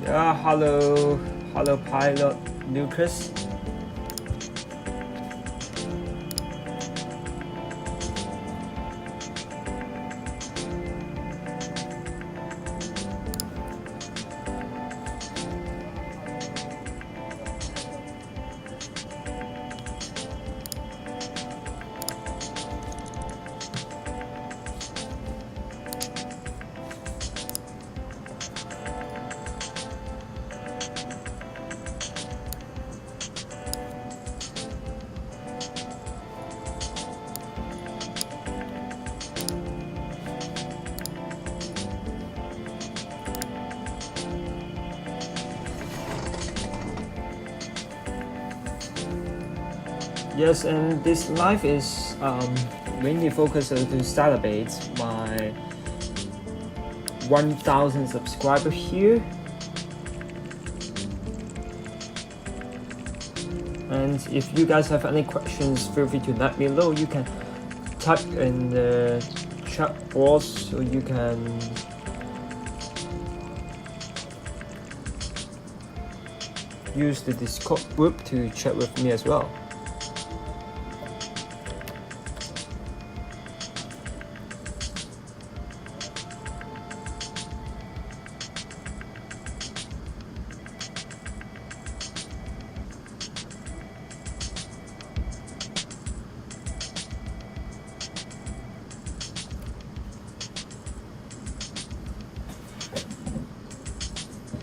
Hello, pilot Lucas. Yes, and this live is mainly focused to celebrate my 1,000 subscribers here. And if you guys have any questions, feel free to let me know. You can type in the chat box, so you can use the Discord group to chat with me as well.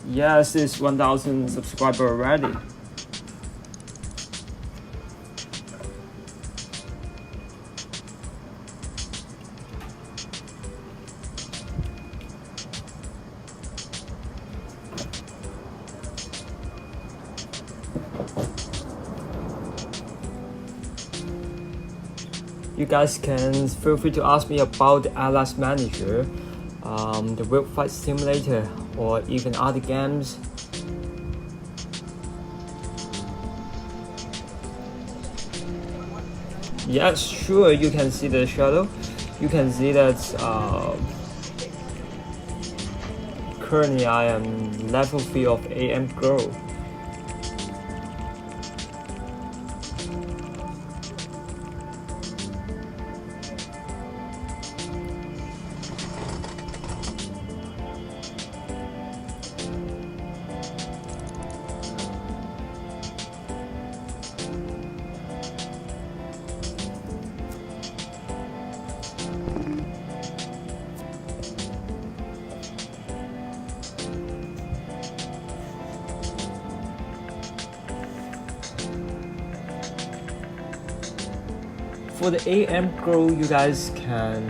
Yes, it's 1,000 subscribers already. You guys can feel free to ask me about the Airlines Manager, the World Flight Simulator, or even other games. Yes, sure, you can see the shadow. You can see that currently I am level 3 of AM Grow. For the AM Grow, you guys can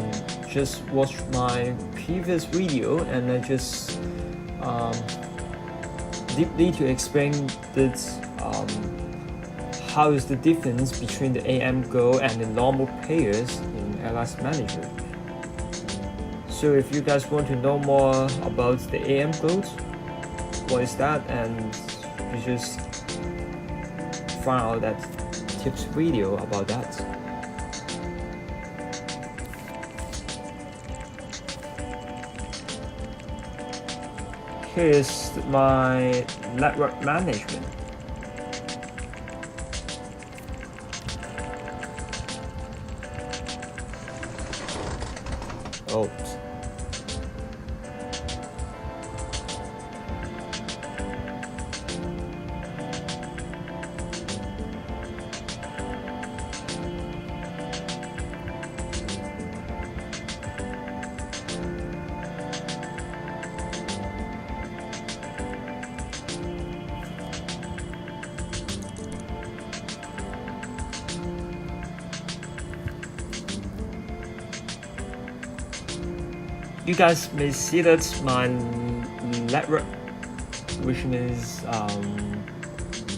just watch my previous video, and I just deeply to explain that how is the difference between the AM Grow and the normal players in Airlines Manager. So if you guys want to know more about the AM Grow, what is that, and you just find out that tips video about that. Here's my network management. Oh. You guys may see that my network, which means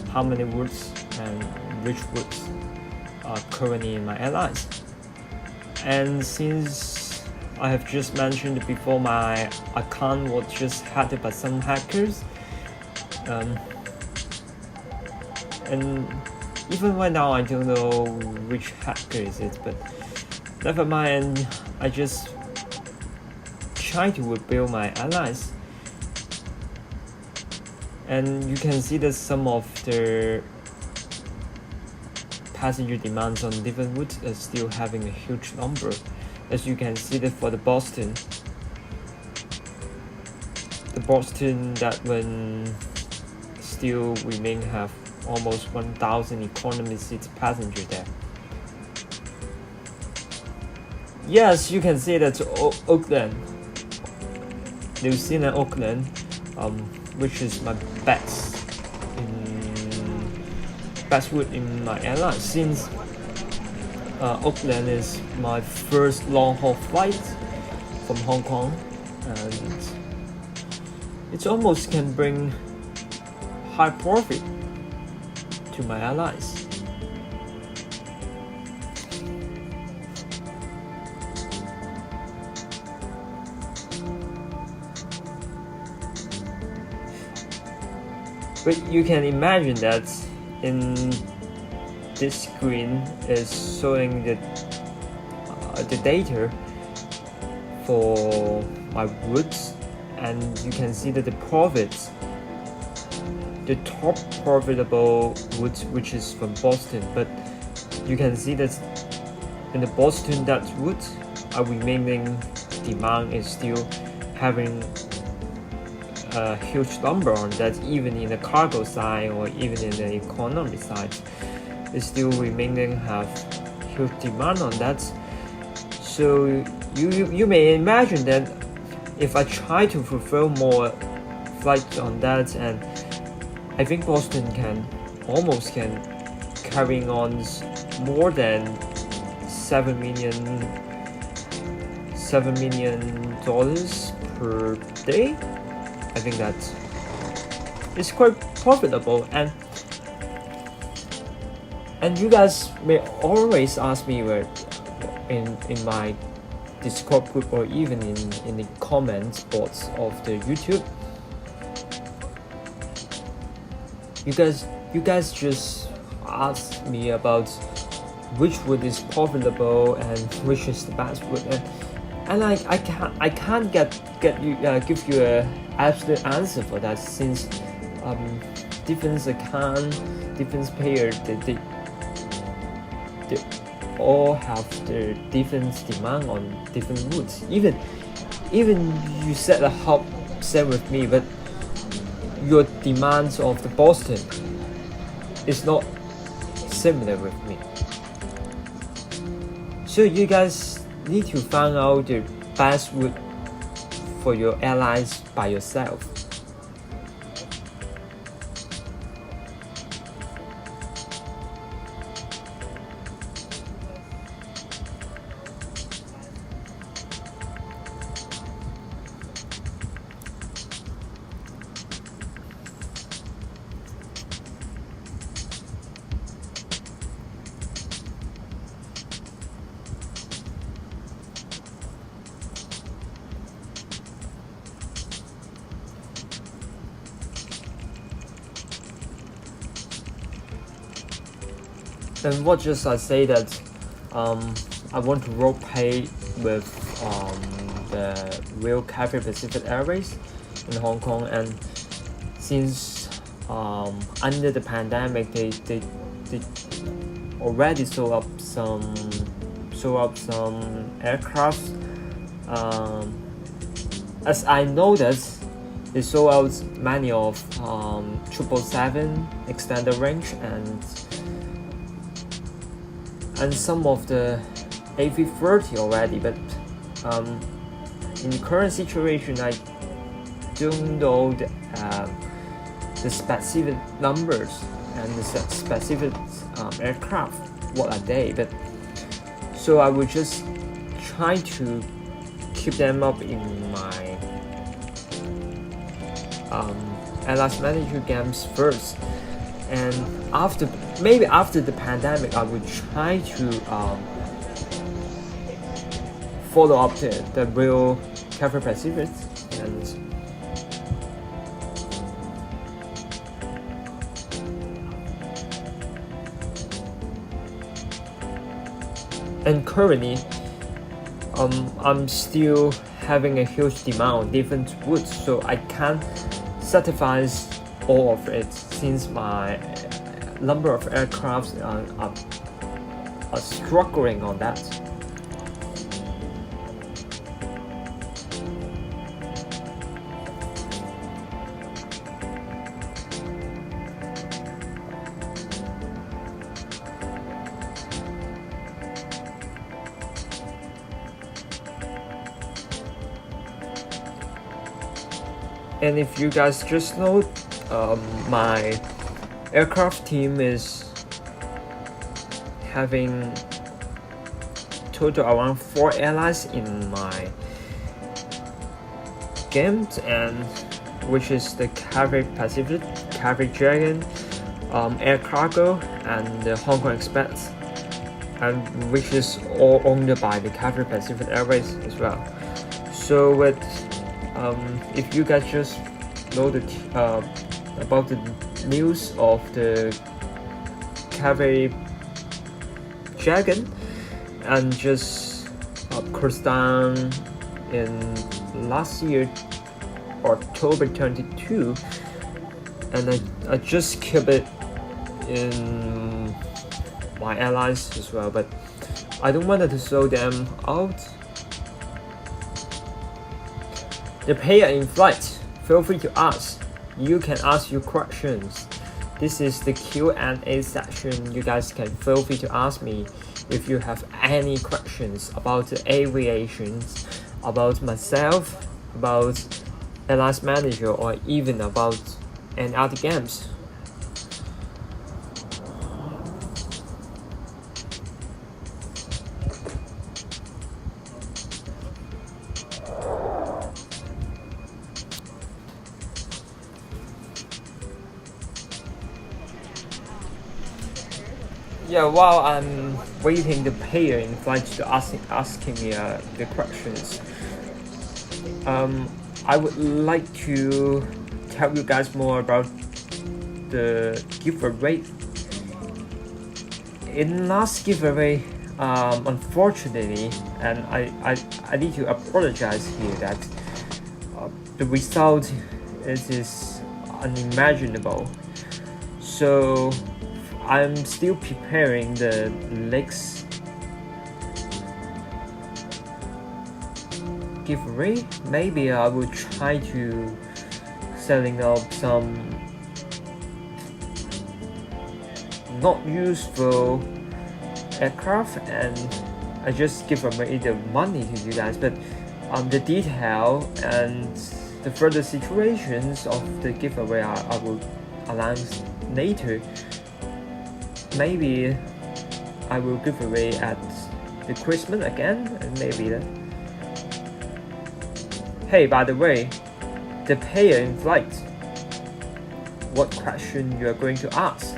how many words and which words are currently in my airlines. And since I have just mentioned before, my account was just hacked by some hackers, and even right now I don't know which hacker is it, but never mind. I just try to rebuild my airlines. and you can see that some of the passenger demands on different routes are still having a huge number. As you can see that for the Boston that when still remain have almost 1,000 economy seats passenger there. Yes, you can see that Auckland, New Zealand Auckland, which is my best route in my airline, since Auckland is my first long haul flight from Hong Kong, and it almost can bring high profit to my airlines. But you can imagine that in this screen is showing the data for my routes, and you can see that the profits, the top profitable route, which is from Boston, but you can see that in the Boston that route, our remaining demand is still having a huge number on that, even in the cargo side or even in the economy side, it still remaining have huge demand on that. So you may imagine that if I try to fulfill more flights on that, and I think Boston can carrying on more than $7 million per day. I think that it's quite profitable, and you guys may always ask me where in my Discord group or even in the comment box of the YouTube, you guys just ask me about which route is profitable and which is the best route, and I can't give you a absolute answer for that, since different account, different payer, they all have the different demand on different routes. Even you set a hub set with me, but your demands of the Boston is not similar with me. So you guys need to find out the best route for your airlines by yourself. And what just I say that I want to role play with the real Cathay Pacific Airways in Hong Kong, and since under the pandemic they already sold up some aircraft. As I know that they sold out many of 777 extended range and some of the A330 already, but in the current situation I don't know the specific numbers and the specific aircraft, what are they, but so I would just try to keep them up in my Airlines Manager games first, and after the pandemic I would try to follow up the real Cathay Pacific, and currently I'm still having a huge demand on different routes, so I can't satisfy all of it, since my number of aircrafts are struggling on that. And if you guys just know, my aircraft team is having total around 4 airlines in my games, and which is the Cathay Pacific, Cathay Dragon, Air Cargo, and the Hong Kong Express, and which is all owned by the Cathay Pacific Airways as well. So with if you guys just know about the news of the Cathay Dragon, and just cruised down in last year October 22, and I just kept it in my airlines as well, but I don't want to show them out. The payer in flight, feel free to ask. You can ask your questions. This is the Q&A section. You guys can feel free to ask me if you have any questions about the aviation, about myself, about Airlines Manager, or even about any other games. Yeah, while I'm waiting, the payer in flight to asking me the questions, I would like to tell you guys more about the giveaway. In last giveaway, unfortunately, and I need to apologize here that the result is unimaginable. So I'm still preparing the next giveaway. Maybe I will try to selling up some not useful aircraft, and I just give away the money to you guys. But the detail and the further situations of the giveaway I will announce later. Maybe I will give away at the Christmas again, and maybe that. Hey, by the way, the payer in flight, what question you are going to ask?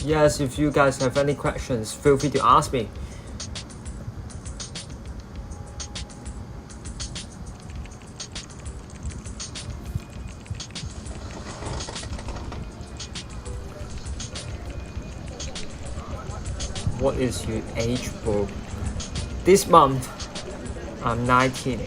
Yes, if you guys have any questions, feel free to ask me. What is your age group? This month, I'm 19.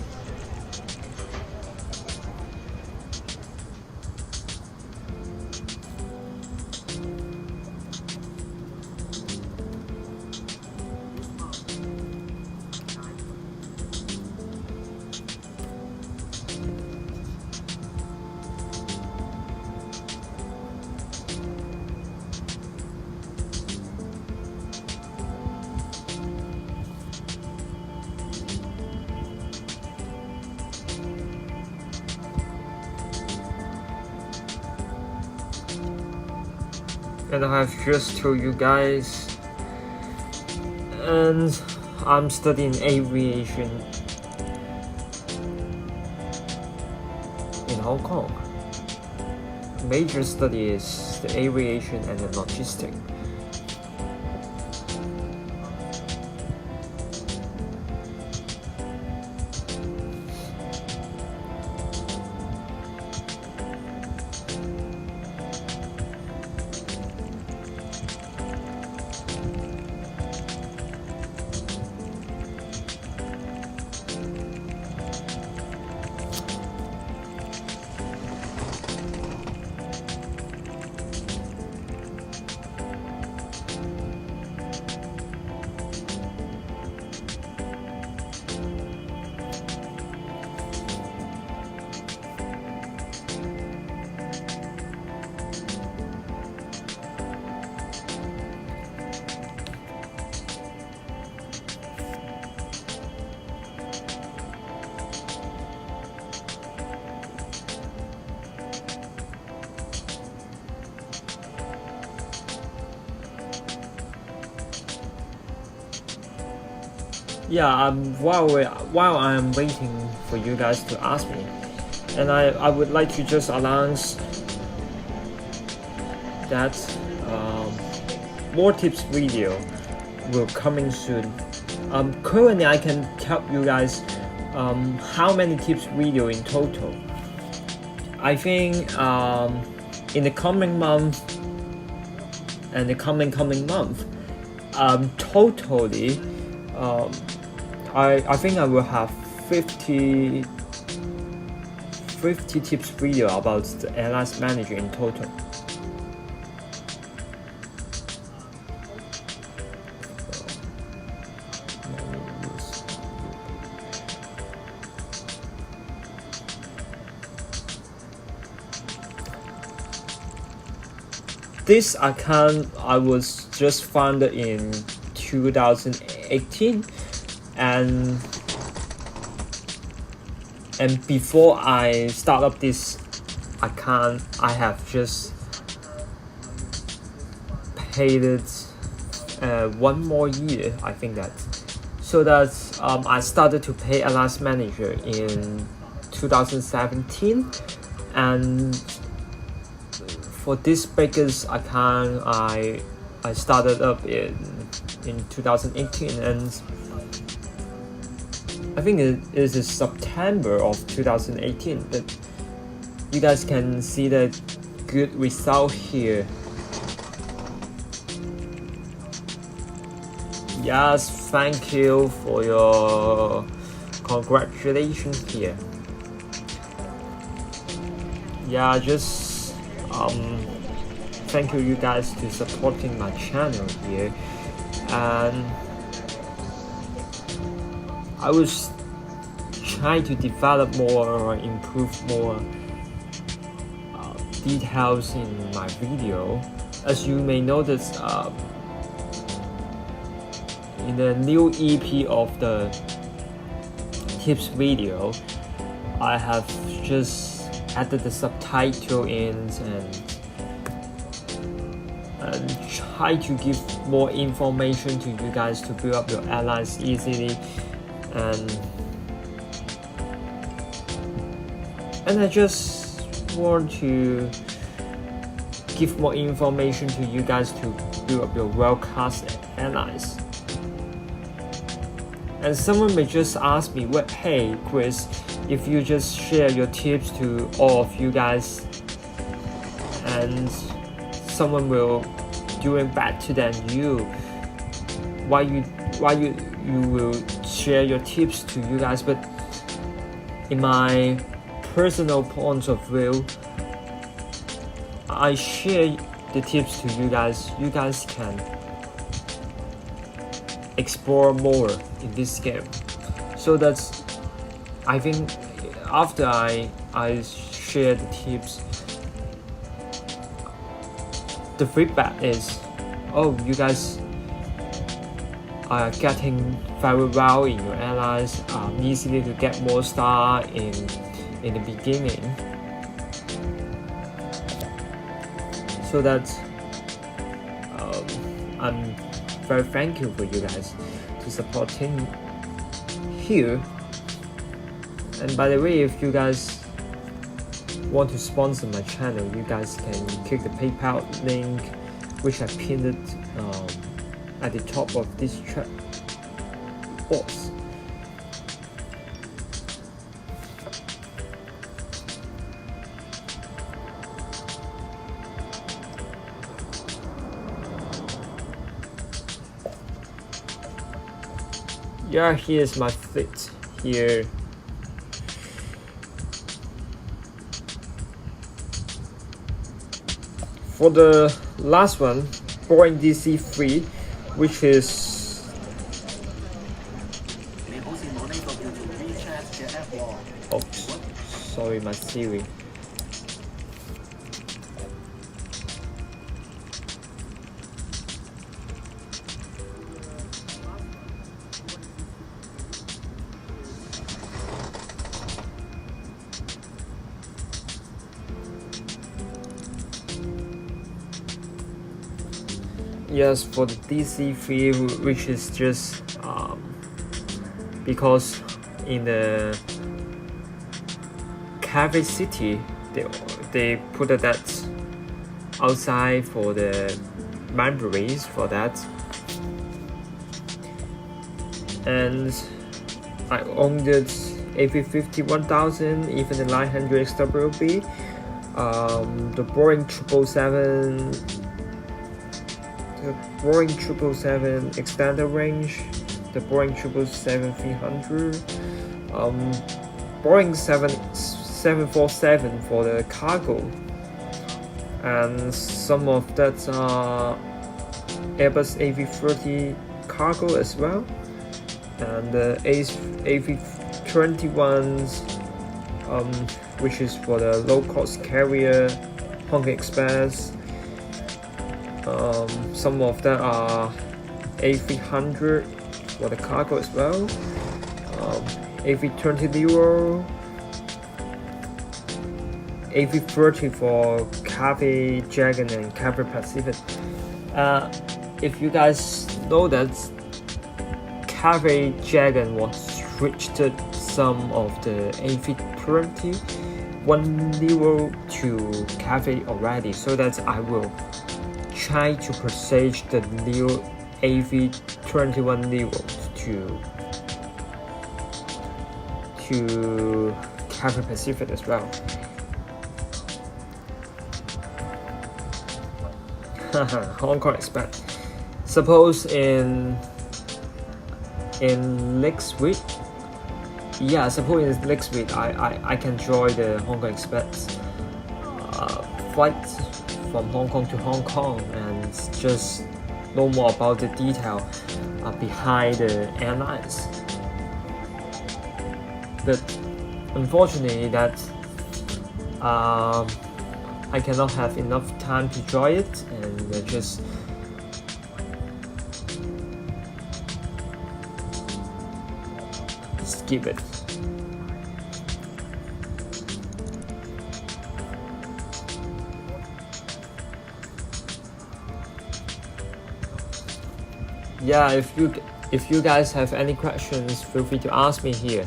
And I have just told you guys, and I'm studying aviation in Hong Kong. Major study is the aviation and the logistics. Yeah, while I'm waiting for you guys to ask me, and I would like to just announce that more tips video will coming soon. Currently I can tell you guys how many tips video in total. I think in the coming month and the coming month, totally I think I will have 50 tips video about the Airlines manager in total. This account I was just founded in 2018, and before I start up this account, I have just paid it 1 more year, I think that. So that I started to pay Airlines manager in 2017, and for this biggest account I started up in 2018, and I think it is September of 2018 that you guys can see the good result here. Yes, thank you for your congratulations here. Yeah, just thank you guys to supporting my channel here, and I was trying to develop more or improve more details in my video. As you may notice, in the new EP of the tips video, I have just added the subtitle in and try to give more information to you guys to build up your airlines easily. And I just want to give more information to you guys to build up your world-class airlines. And someone may just ask me, well, hey Chris, if you just share your tips to all of you guys and someone will doing better than you, why you will share your tips to you guys? But in my personal point of view, I share the tips to you guys. You guys can explore more in this game. So that's, I think after I share the tips, the feedback is, oh, you guys are getting very well in your airlines, easily to get more star in the beginning. So that I'm very thankful for you guys to supporting here. And by the way, if you guys want to sponsor my channel, you guys can click the PayPal link which I pinned it at the top of this chat box. Yeah, here's my fleet here. For the last one, Boeing DC-3, which is oops, sorry, my Siri. Yes, for the DC-3, which is just because in the Cafe City they put that outside for the memories for that, and I owned it A350-1000, even the 900 XWB, the Boeing 777. The Boeing 777 extended range, the Boeing 777-300, Boeing 747 for the cargo, and some of that Airbus A330 cargo as well, and the A321s, which is for the low-cost carrier, Hong Kong Express. Some of them are A300 for the cargo as well, A320neo, A330 for Cathay Dragon and Cathay Pacific. If you guys know that Cathay Dragon was switched some of the A320neo to Cathay already, so that I will try to purchase the new A321neo to Cathay Pacific as well. Hong Kong Express. Suppose in next week, yeah, suppose in next week I can join the Hong Kong Express flight from Hong Kong to Hong Kong and just know more about the detail behind the airlines. But unfortunately that I cannot have enough time to join it, and just skip it. Yeah, if you guys have any questions, feel free to ask me here.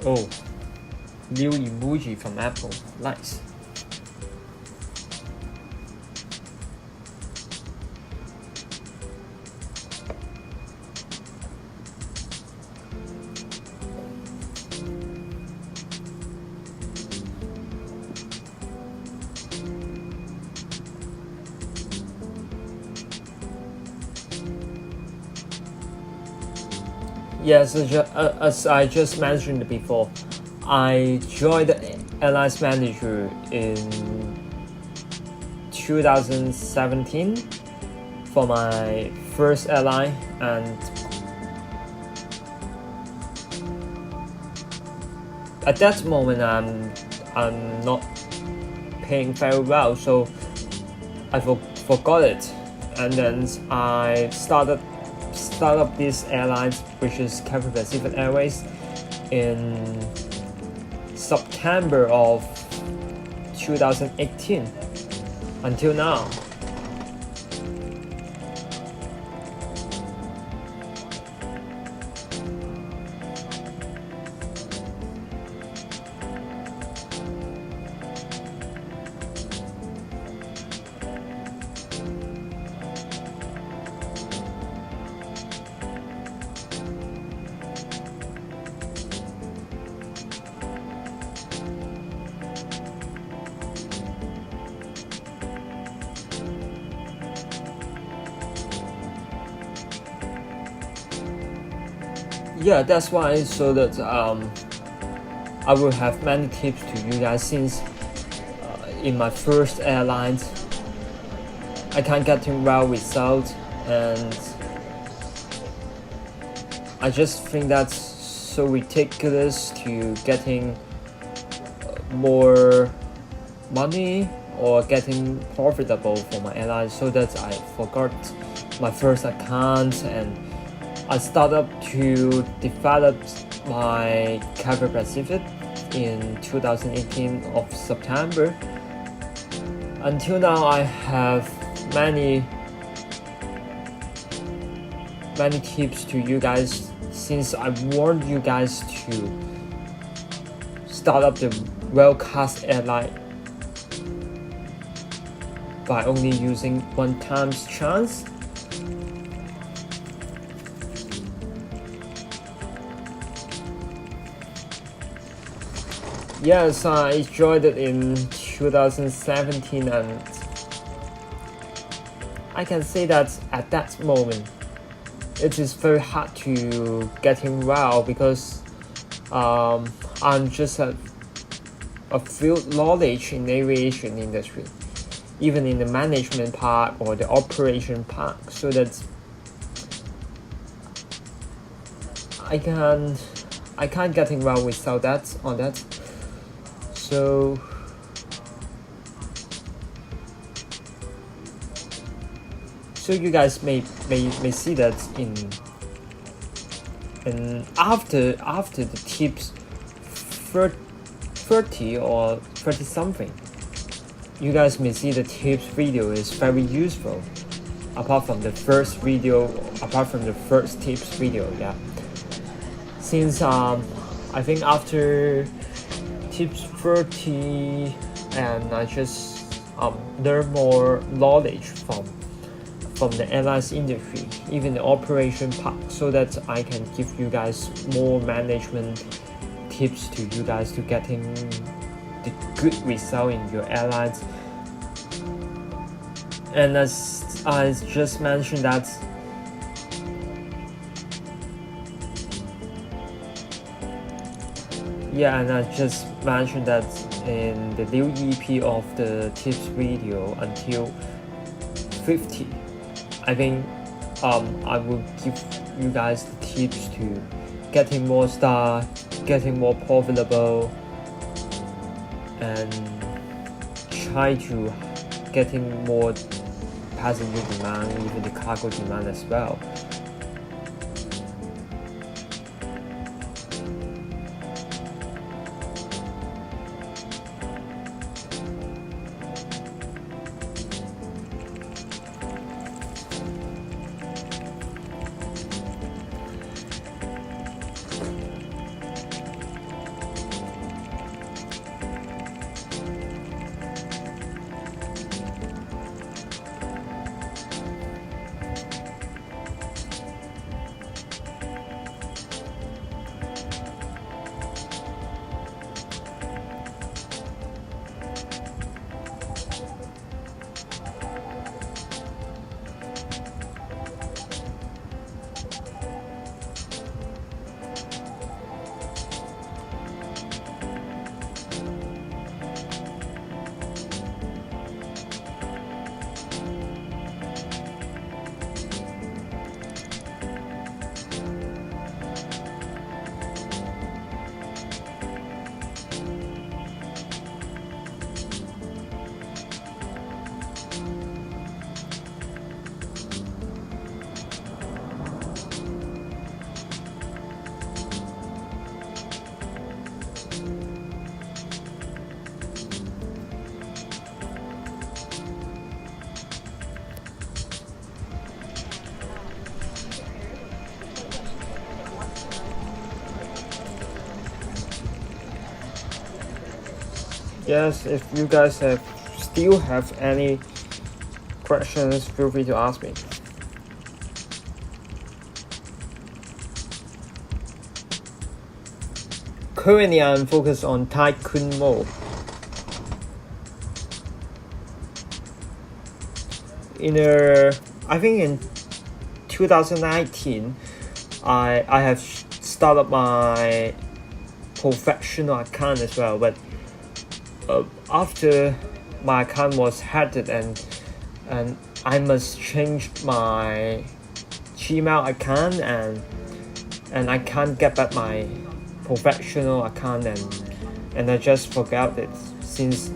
Oh, new emoji from Apple. Nice. Yes, as I just mentioned before, I joined Airlines Manager in 2017 for my first airline, and at that moment I'm not paying very well, so I forgot it, and then I started up this airlines, which is Cathay Pacific Airways, in September of 2018 until now. Yeah, that's why, so that I will have many tips to you guys, since in my first airlines I can't get well result, and I just think that's so ridiculous to getting more money or getting profitable for my airline, so that I forgot my first account, and I started to develop my Cathay Pacific in 2018 of September. Until now, I have many tips to you guys, since I warned you guys to start up the well-cast airline by only using one time's chance. Yes, I joined it in 2017, and I can say that at that moment it is very hard to get him well, because I'm just a few knowledge in aviation industry, even in the management part or the operation part, so that I can't get him well without that on that. So you guys may see that in after the tips 30 or 30 something, you guys may see the tips video is very useful, apart from the first tips video. Yeah, since I think after tips 30, and I just learn more knowledge from the airlines industry, even the operation part, so that I can give you guys more management tips to you guys to getting the good result in your airlines. And as I just mentioned that and I just mentioned that in the new EP of the tips video until 50, I think I will give you guys the tips to getting more star, getting more profitable, and try to getting more passenger demand, even the cargo demand as well. yes, if you guys still have any questions, feel free to ask me. Currently, I'm focused on tycoon mode. I think in 2019, I have started my professional account as well, but after my account was hacked and I must change my Gmail account and I can't get back my professional account and I just forgot it. Since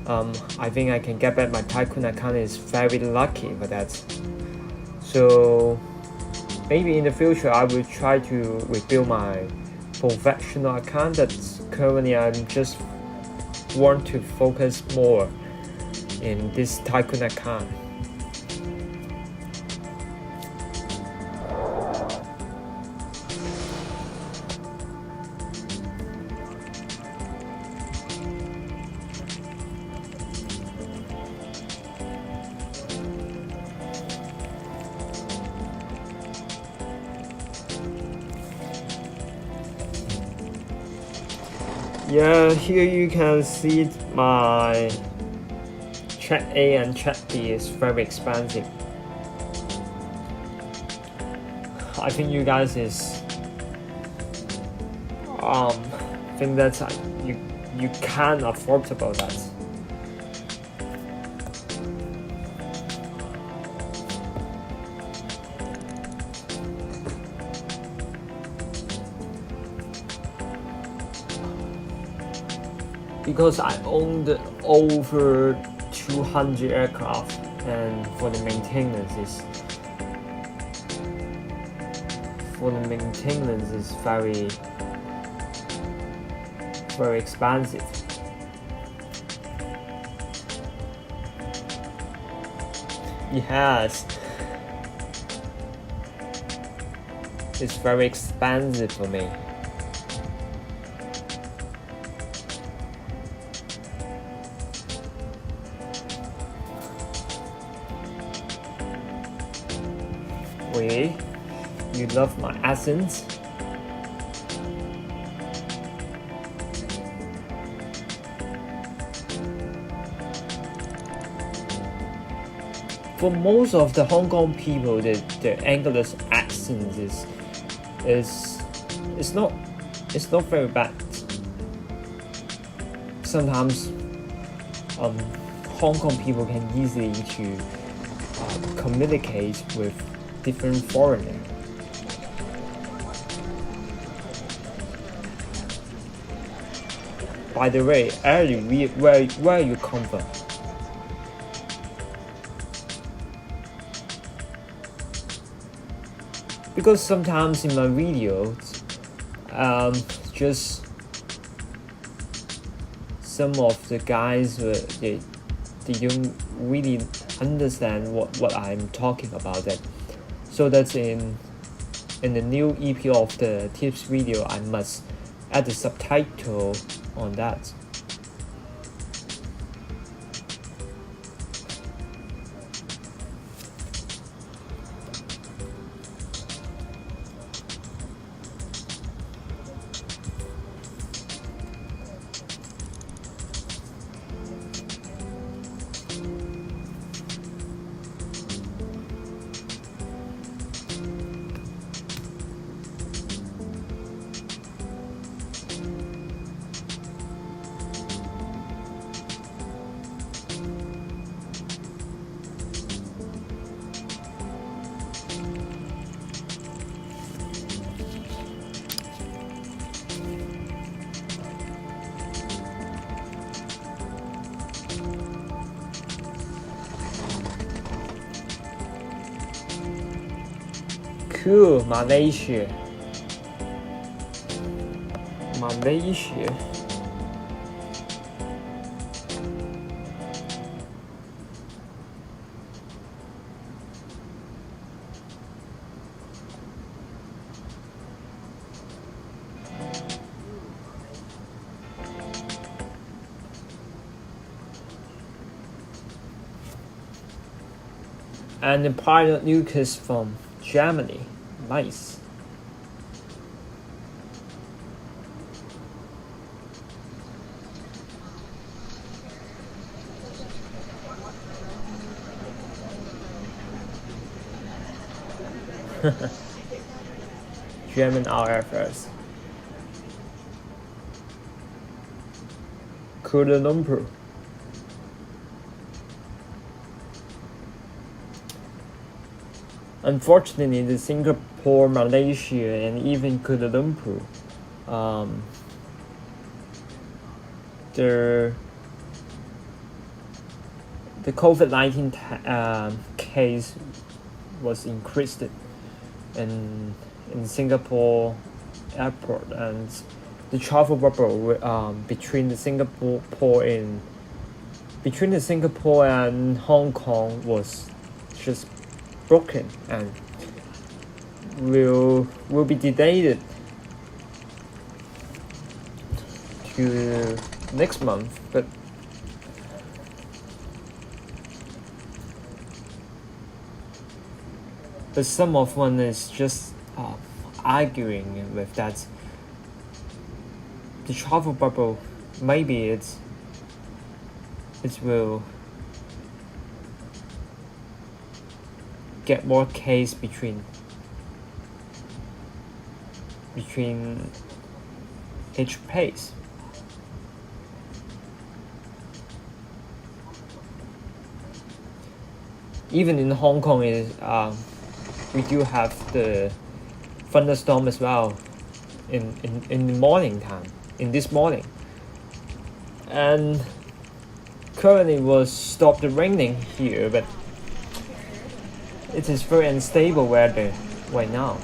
I think I can get back my tycoon account, is very lucky for that. So maybe in the future I will try to rebuild my professional account, but currently I'm just want to focus more in this tycoon account. Yeah, here you can see my Chat A and Chat B is very expensive. I think you guys think that you can't afford about that. Because I owned over 200 aircraft, and for the maintenance is very expensive. Yes, it's very expensive for me. Really? You love my accent? For most of the Hong Kong people, the English accent is not very bad. Sometimes Hong Kong people can easily to communicate with different foreigners. By the way, Ali, where you come from? Because sometimes in my videos, just some of the guys they don't really understand what I'm talking about. That so that's in the new EP of the tips video, I must add the subtitle on that. Cool, Malaysia. And the pilot Lucas from Germany. Nice. German RFS. Kuala Lumpur. Unfortunately, the Singapore, Malaysia, and even Kuala Lumpur, the COVID-19 case was increased in Singapore airport, and the travel bubble between the Singapore and Hong Kong was just broken and will be delayed to next month. But some of one is just arguing with that the travel bubble, maybe it will get more case between each place. Even in Hong Kong, we do have the thunderstorm as well in the morning time, in this morning, and currently was stopped raining here, but it is very unstable weather right now.